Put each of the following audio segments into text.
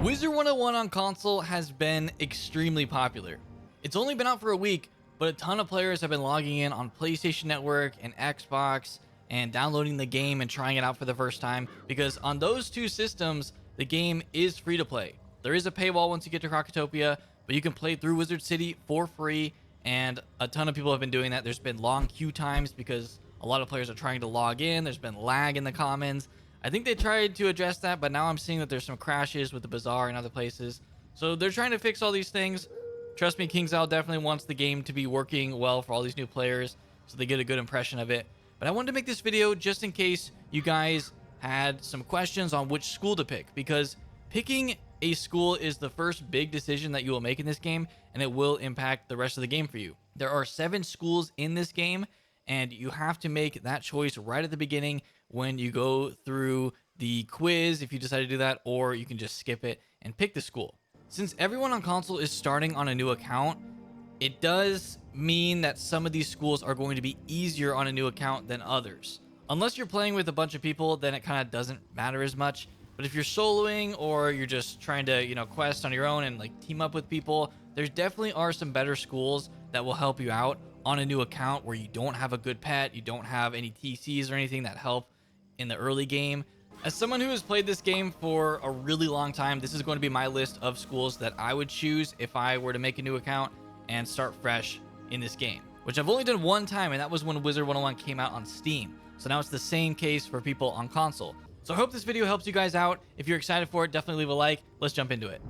Wizard101 on console has been extremely popular. It's only been out for a week, but a ton of players have been logging in on PlayStation Network and Xbox and downloading the game and trying it out for the first time, because on those two systems, the game is free to play. There is a paywall once you get to Crocotopia, but you can play through Wizard City for free, and a ton of people have been doing that. There's been long queue times because a lot of players are trying to log in. There's been lag in the commons. I think they tried to address that, but now I'm seeing that there's some crashes with the Bazaar and other places. So they're trying to fix all these things. Trust me, KingsOwl definitely wants the game to be working well for all these new players so they get a good impression of it. But I wanted to make this video just in case you guys had some questions on which school to pick, because picking a school is the first big decision that you will make in this game, and it will impact the rest of the game for you. There are 7 schools in this game, and you have to make that choice right at the beginning when you go through the quiz, if you decide to do that, or you can just skip it and pick the school. Since everyone on console is starting on a new account, it does mean that some of these schools are going to be easier on a new account than others. Unless you're playing with a bunch of people, then it kind of doesn't matter as much. But if you're soloing or you're just trying to, quest on your own and like team up with people, there's definitely are some better schools that will help you out on a new account where you don't have a good pet, you don't have any TCs or anything that help in the early game. As someone who has played this game for a really long time, this is going to be my list of schools that I would choose if I were to make a new account and start fresh in this game, which I've only done one time, and that was when Wizard101 came out on Steam. So now it's the same case for people on console. So I hope this video helps you guys out. If you're excited for it, definitely leave a like. Let's jump into it.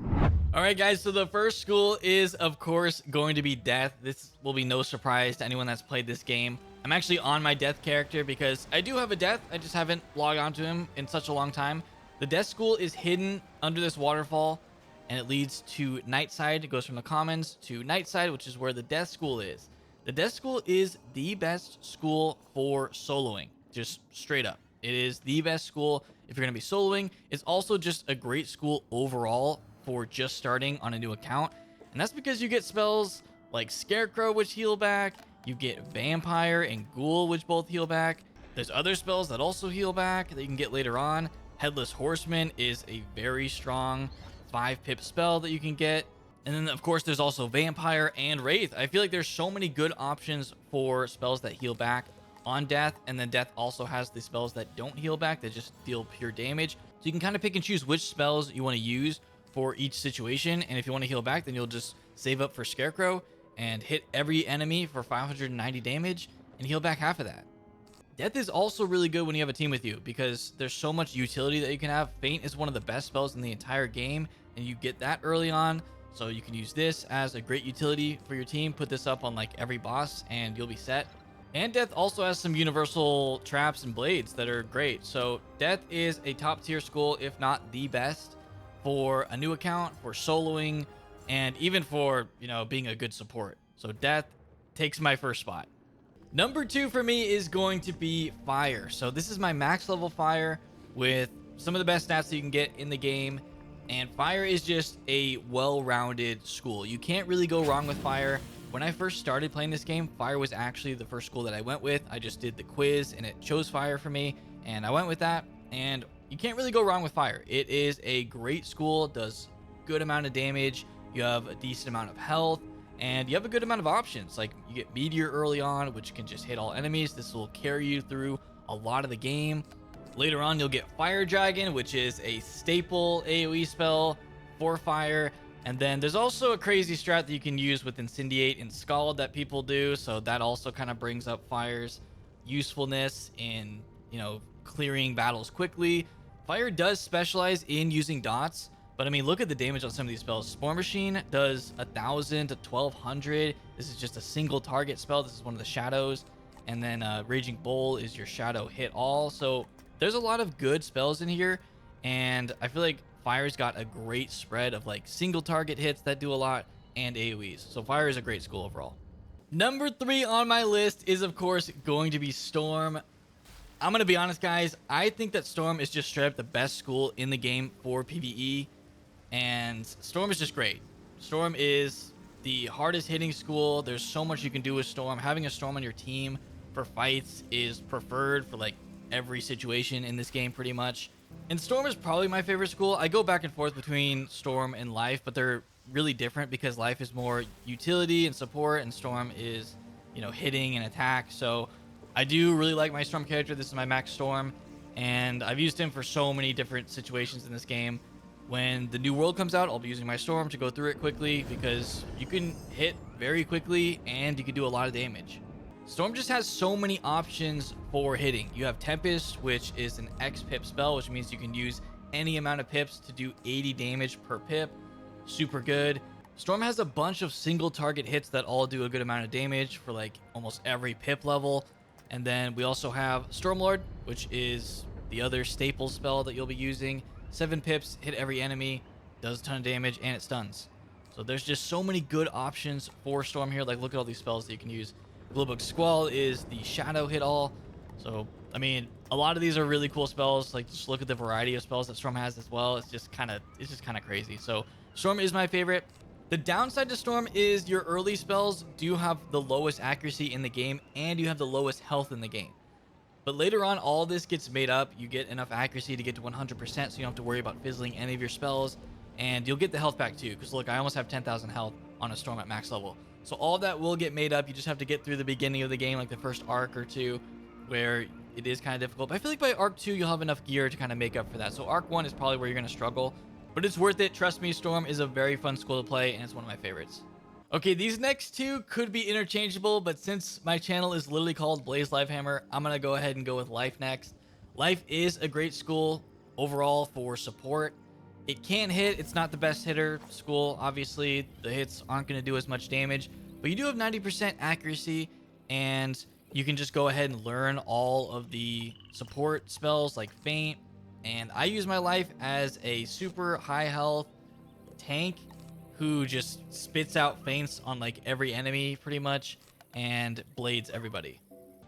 All right, guys, so the first school is, of course, going to be Death. This will be no surprise to anyone that's played this game. I'm actually on my Death character because I do have a Death. I just haven't logged onto him in such a long time. The Death school is hidden under this waterfall, and it leads to Nightside. It goes from the commons to Nightside, which is where the Death school is. The Death school is the best school for soloing, just straight up. It is the best school if you're going to be soloing. It's also just a great school overall for just starting on a new account. And that's because you get spells like Scarecrow, which heal back. You get Vampire and Ghoul, which both heal back. There's other spells that also heal back that you can get later on. Headless Horseman is a very strong 5-pip spell that you can get. And then, of course, there's also Vampire and Wraith. I feel like there's so many good options for spells that heal back on Death, and then Death also has the spells that don't heal back, that just deal pure damage. So you can kind of pick and choose which spells you want to use for each situation, and if you want to heal back, then you'll just save up for Scarecrow and hit every enemy for 590 damage and heal back half of that. Death is also really good when you have a team with you because there's so much utility that you can have. Feint is one of the best spells in the entire game, and you get that early on, so you can use this as a great utility for your team. Put this up on like every boss and you'll be set. And Death also has some universal traps and blades that are great. So Death is a top tier school, if not the best, for a new account, for soloing, and even for, being a good support. So Death takes my first spot. Number 2 for me is going to be Fire. So this is my max level Fire with some of the best stats that you can get in the game. And Fire is just a well-rounded school. You can't really go wrong with Fire. When I first started playing this game, Fire was actually the first school that I went with. I just did the quiz and it chose Fire for me, and I went with that. And you can't really go wrong with Fire. It is a great school, does good amount of damage, you have a decent amount of health, and you have a good amount of options. Like you get Meteor early on, which can just hit all enemies. This will carry you through a lot of the game. Later on, you'll get Fire Dragon, which is a staple AoE spell for Fire. And then there's also a crazy strat that you can use with Incendiate and Scald that people do. So that also kind of brings up Fire's usefulness in, clearing battles quickly. Fire does specialize in using dots, but I mean, look at the damage on some of these spells. Spore Machine does 1,000 to 1,200. This is just a single target spell. This is one of the shadows. And then Raging Bull is your shadow hit all. So there's a lot of good spells in here, and I feel like Fire's got a great spread of like single target hits that do a lot and AoEs. So Fire is a great school overall. Number 3 on my list is, of course, going to be Storm. I'm going to be honest, guys. I think that Storm is just straight up the best school in the game for PvE. And Storm is just great. Storm is the hardest hitting school. There's so much you can do with Storm. Having a Storm on your team for fights is preferred for like every situation in this game pretty much. And Storm is probably my favorite school. I go back and forth between Storm and Life, but they're really different because Life is more utility and support, and Storm is, hitting and attack. So I do really like my Storm character. This is my Max Storm, and I've used him for so many different situations in this game. When the new world comes out, I'll be using my Storm to go through it quickly because you can hit very quickly and you can do a lot of damage. Storm just has so many options for hitting. You have Tempest, which is an X pip spell, which means you can use any amount of pips to do 80 damage per pip. Super good. Storm has a bunch of single target hits that all do a good amount of damage for like almost every pip level. And then we also have Stormlord, which is the other staple spell that you'll be using. 7 pips, hit every enemy, does a ton of damage, and it stuns. So there's just so many good options for Storm here. Like, look at all these spells that you can use. Glowbook Squall is the shadow hit all. So, I mean, a lot of these are really cool spells. Like, just look at the variety of spells that Storm has as well. It's just kind of crazy. So, Storm is my favorite. The downside to Storm is your early spells do have the lowest accuracy in the game, and you have the lowest health in the game. But later on, all this gets made up. You get enough accuracy to get to 100%, so you don't have to worry about fizzling any of your spells. And you'll get the health back too, because look, I almost have 10,000 health on a Storm at max level. So all that will get made up. You just have to get through the beginning of the game, like the first arc or two, where it is kind of difficult. But I feel like by arc 2, you'll have enough gear to kind of make up for that. So arc 1 is probably where you're going to struggle. But it's worth it. Trust me, Storm is a very fun school to play, and it's one of my favorites. Okay, these next two could be interchangeable, but since my channel is literally called BlazeLifehammer, I'm going to go ahead and go with Life next. Life is a great school overall for support. It can hit. It's not the best hitter school. Obviously, the hits aren't going to do as much damage, but you do have 90% accuracy, and you can just go ahead and learn all of the support spells like Feint. And I use my Life as a super high health tank who just spits out feints on like every enemy pretty much and blades everybody.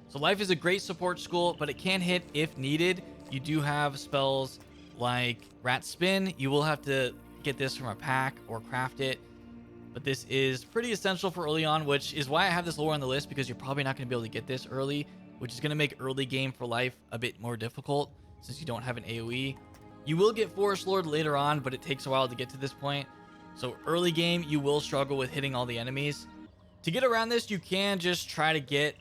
So Life is a great support school, but it can hit if needed. You do have spells like Rat Spin. You will have to get this from a pack or craft it, but this is pretty essential for early on, which is why I have this lower on the list, because you're probably not going to be able to get this early, which is going to make early game for Life a bit more difficult since you don't have an AoE. You will get Forest Lord later on, but it takes a while to get to this point. So early game, you will struggle with hitting all the enemies. To get around this, you can just try to get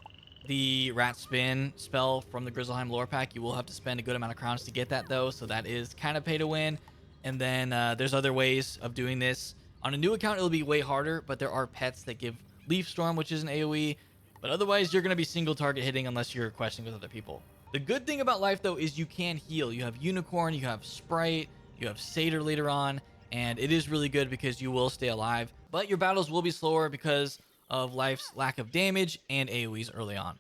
the Rat Spin spell from the Grizzleheim lore pack. You will have to spend a good amount of crowns to get that though, so that is kind of pay to win. And then there's other ways of doing this. On a new account, it'll be way harder, but there are pets that give Leaf Storm, which is an AoE. But otherwise, you're going to be single target hitting unless you're questing with other people. The good thing about Life though is you can heal. You have Unicorn, you have Sprite, you have Satyr later on, and it is really good because you will stay alive. But your battles will be slower because of Life's lack of damage and AoEs early on.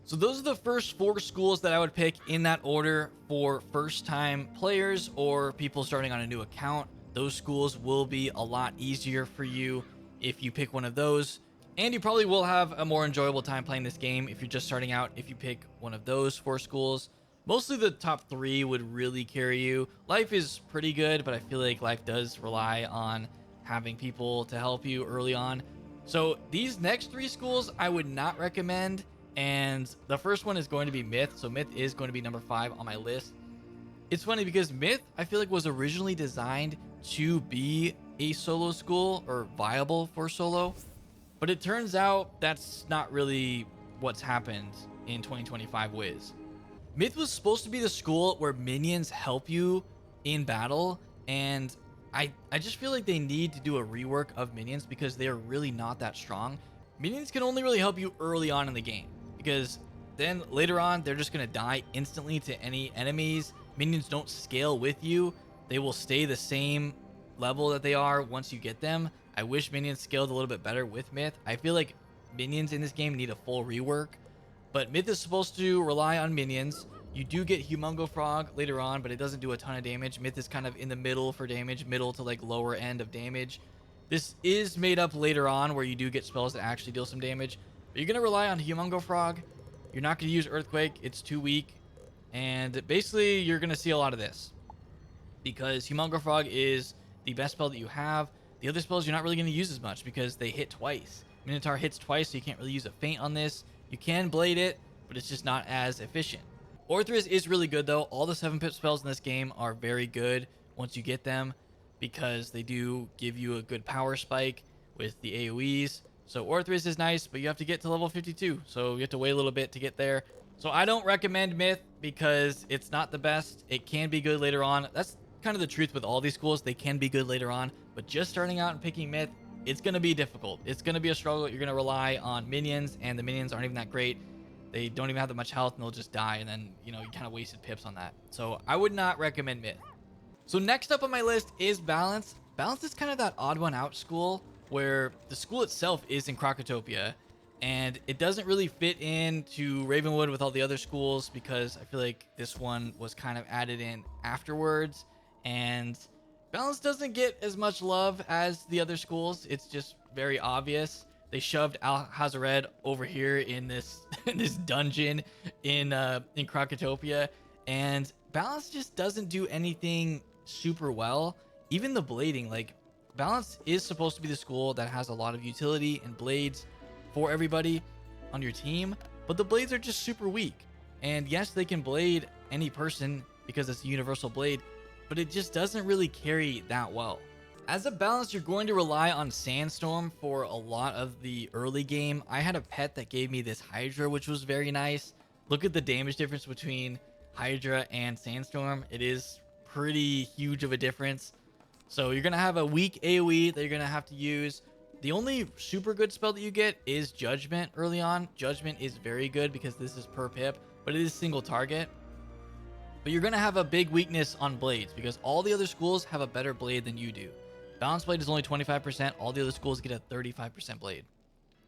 So those are the first 4 schools that I would pick in that order for first time players or people starting on a new account. Those schools will be a lot easier for you if you pick one of those, and you probably will have a more enjoyable time playing this game if you're just starting out if you pick one of those 4 schools. Mostly the top 3 would really carry you. Life is pretty good, but I feel like Life does rely on having people to help you early on. So these next 3 schools I would not recommend, and the first one is going to be Myth. So Myth is going to be number 5 on my list. It's funny because Myth, I feel like, was originally designed to be a solo school or viable for solo, but it turns out that's not really what's happened in 2025 Wiz. Myth was supposed to be the school where minions help you in battle, and I just feel like they need to do a rework of minions because they are really not that strong. Minions can only really help you early on in the game, because then later on they're just going to die instantly to any enemies. Minions don't scale with you. They will stay the same level that they are once you get them. I wish minions scaled a little bit better with Myth. I feel like minions in this game need a full rework, but Myth is supposed to rely on minions. You do get Humongo Frog later on, but it doesn't do a ton of damage. Myth is kind of in the middle for damage, middle to like lower end of damage. This is made up later on where you do get spells that actually deal some damage, but you're going to rely on Humongo Frog. You're not going to use Earthquake. It's too weak. And basically you're going to see a lot of this because Humongo Frog is the best spell that you have. The other spells you're not really going to use as much because they hit twice. Minotaur hits twice, so you can't really use a feint on this. You can blade it, but it's just not as efficient. Orthrus is really good though. All the 7-pip spells in this game are very good once you get them, because they do give you a good power spike with the AoEs. So Orthrus is nice, but you have to get to level 52. So you have to wait a little bit to get there. So I don't recommend Myth because it's not the best. It can be good later on. That's kind of the truth with all these schools. They can be good later on, but just starting out and picking Myth, it's going to be difficult. It's going to be a struggle. You're going to rely on minions, and the minions aren't even that great. They don't even have that much health, and they'll just die, and then, you know, you kind of wasted pips on that. So I would not recommend Myth. So next up on my list is Balance. Balance is kind of that odd one out school where the school itself is in Krokotopia, and it doesn't really fit into Ravenwood with all the other schools, because I feel like this one was kind of added in afterwards, and Balance doesn't get as much love as the other schools. It's just very obvious. They shoved Al-Hazared over here in this in this dungeon in Krokotopia, and Balance just doesn't do anything super well. Even the blading, like, Balance is supposed to be the school that has a lot of utility and blades for everybody on your team, but the blades are just super weak. And yes, they can blade any person because it's a universal blade, but it just doesn't really carry that well. As a Balance, you're going to rely on Sandstorm for a lot of the early game. I had a pet that gave me this Hydra, which was very nice. Look at the damage difference between Hydra and Sandstorm. It is pretty huge of a difference. So you're going to have a weak AoE that you're going to have to use. The only super good spell that you get is Judgment early on. Judgment is very good because this is per pip, but it is single target. But you're going to have a big weakness on blades because all the other schools have a better blade than you do. Balance blade is only 25%. All the other schools get a 35% blade.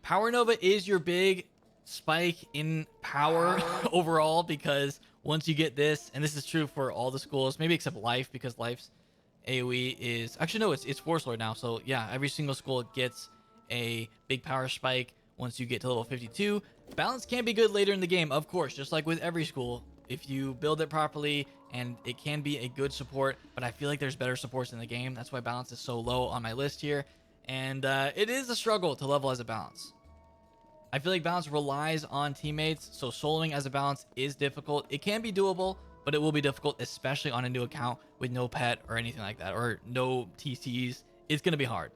Power Nova is your big spike in power overall, because once you get this, and this is true for all the schools, maybe except Life, because Life's AoE is actually, no, it's Force Lord now. So yeah, every single school gets a big power spike once you get to level 52. Balance can be good later in the game, of course, just like with every school, if you build it properly, and it can be a good support, but I feel like there's better supports in the game. That's why Balance is so low on my list here, and it is a struggle to level as a Balance. I feel like Balance relies on teammates, so soloing as a Balance is difficult. It can be doable, but it will be difficult, especially on a new account with no pet or anything like that, or no TCs. It's going to be hard.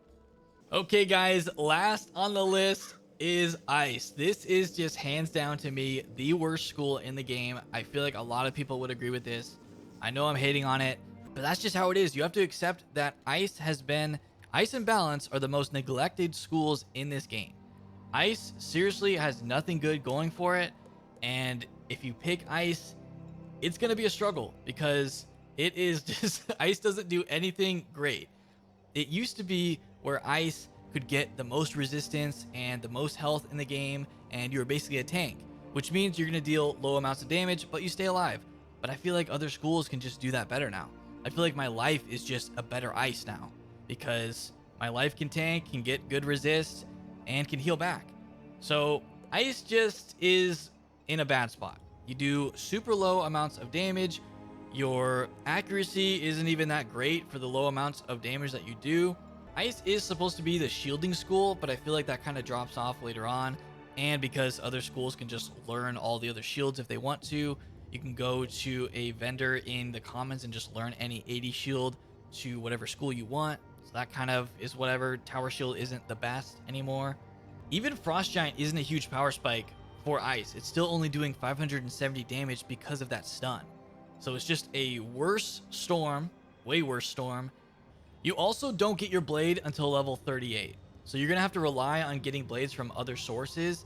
Okay, guys, last on the list is Ice. This is just hands down to me the worst school in the game. I feel like a lot of people would agree with this. I know I'm hating on it, but that's just how it is. You have to accept that Ice and Balance are the most neglected schools in this game. Ice seriously has nothing good going for it, and if you pick Ice, it's going to be a struggle because it is just Ice doesn't do anything great. It used to be where Ice could get the most resistance and the most health in the game, and you're basically a tank, which means you're going to deal low amounts of damage, but you stay alive. But I feel like other schools can just do that better now. I feel like my Life is just a better Ice now, because my Life can tank, can get good resist, and can heal back. So Ice just is in a bad spot. You do super low amounts of damage. Your accuracy isn't even that great for the low amounts of damage that you do. Ice is supposed to be the shielding school, but I feel like that kind of drops off later on. And because other schools can just learn all the other shields if they want to, you can go to a vendor in the commons and just learn any 80 shield to whatever school you want. So that kind of is whatever. Tower shield isn't the best anymore. Even Frost Giant isn't a huge power spike for Ice. It's still only doing 570 damage because of that stun. So it's just a worse storm, way worse storm. You also don't get your blade until level 38. So you're going to have to rely on getting blades from other sources,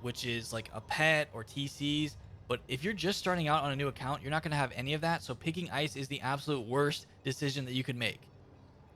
which is like a pet or TCs. But if you're just starting out on a new account, you're not going to have any of that. So picking Ice is the absolute worst decision that you could make.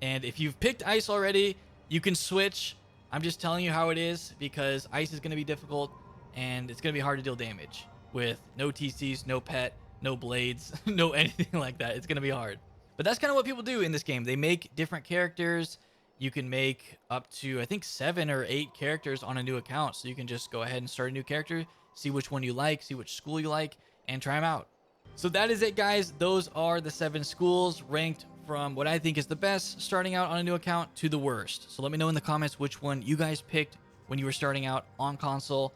And if you've picked Ice already, you can switch. I'm just telling you how it is, because Ice is going to be difficult and it's going to be hard to deal damage with no TCs, no pet, no blades, no anything like that. It's going to be hard. But that's kind of what people do in this game. They make different characters. You can make up to, I think, 7 or 8 characters on a new account. So you can just go ahead and start a new character, see which one you like, see which school you like, and try them out. So that is it, guys. Those are the 7 schools ranked from what I think is the best starting out on a new account to the worst. So let me know in the comments which one you guys picked when you were starting out on console.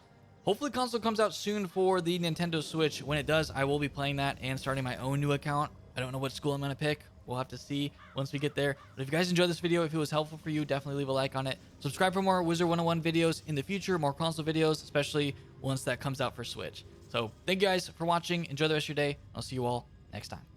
Hopefully console comes out soon for the Nintendo Switch. When it does, I will be playing that and starting my own new account. I don't know what school I'm going to pick. We'll have to see once we get there. But if you guys enjoyed this video, if it was helpful for you, definitely leave a like on it. Subscribe for more Wizard101 videos in the future, more console videos, especially once that comes out for Switch. So thank you guys for watching. Enjoy the rest of your day. I'll see you all next time.